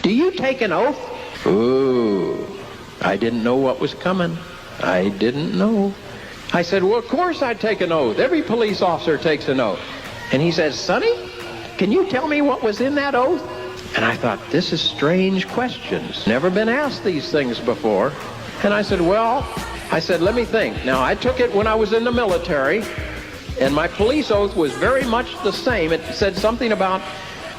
do you take an oath? Ooh, I didn't know what was coming. I didn't know. I said, well, of course I take an oath. Every police officer takes an oath. And he says, Sonny, can you tell me what was in that oath? And I thought, this is strange questions. Never been asked these things before. And I said, well, let me think. Now, I took it when I was in the military, and my police oath was very much the same. It said something about,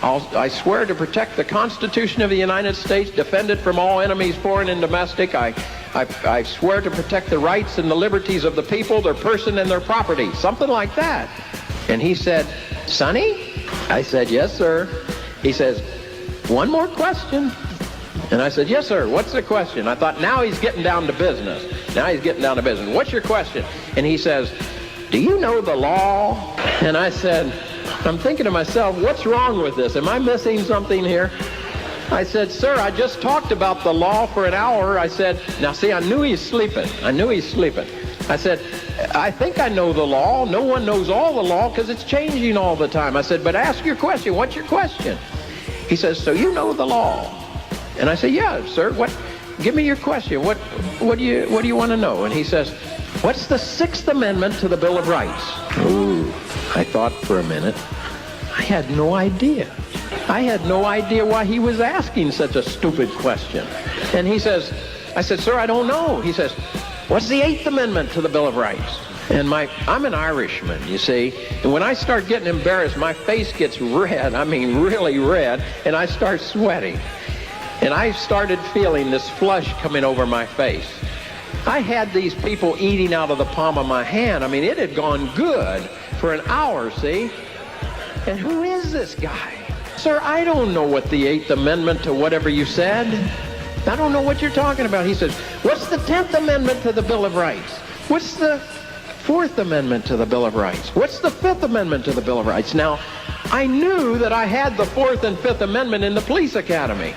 I swear to protect the Constitution of the United States, defend it from all enemies, foreign and domestic. I swear to protect the rights and the liberties of the people, their person and their property. Something like that. And he said, Sonny? I said, yes, sir. He says, one more question. And I said, yes, sir. What's the question? I thought, now he's getting down to business. What's your question? And he says, do you know the law? And I said, I'm thinking to myself, what's wrong with this? Am I missing something here? I said, sir, I just talked about the law for an hour. I said, now see, I knew he's sleeping. I said, I think I know the law. No one knows all the law because it's changing all the time. I said, but ask your question. What's your question? He says, so you know the law? And I said, yeah, sir. Give me your question. What do you want to know? And he says, what's the Sixth Amendment to the Bill of Rights? Ooh, I thought for a minute. I had no idea. I had no idea why he was asking such a stupid question. And he says, I said, sir, I don't know. He says, what's the Eighth Amendment to the Bill of Rights? And I'm an Irishman, you see. And when I start getting embarrassed, my face gets red, I mean really red, and I start sweating. And I started feeling this flush coming over my face. I had these people eating out of the palm of my hand. I mean, it had gone good for an hour, see? And who is this guy? Sir, I don't know what the Eighth Amendment to whatever you said. I don't know what you're talking about. He says, what's the 10th Amendment to the Bill of Rights? What's the Fourth Amendment to the Bill of Rights? What's the Fifth Amendment to the Bill of Rights? Now, I knew that I had the Fourth and Fifth Amendment in the police academy,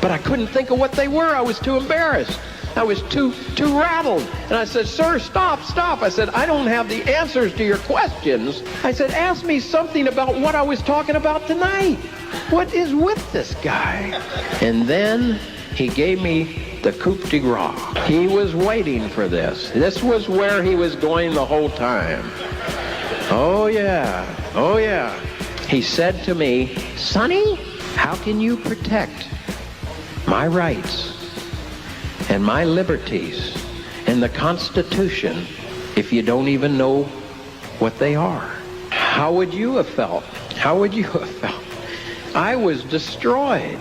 but I couldn't think of what they were. I was too embarrassed. I was too rattled. And I said, sir, stop. I said, I don't have the answers to your questions. I said, ask me something about what I was talking about tonight. What is with this guy? And then he gave me the coup de grace. He was waiting for this. This was where he was going the whole time. Oh yeah. He said to me, Sonny, how can you protect my rights and my liberties and the Constitution if you don't even know what they are? How would you have felt? I was destroyed.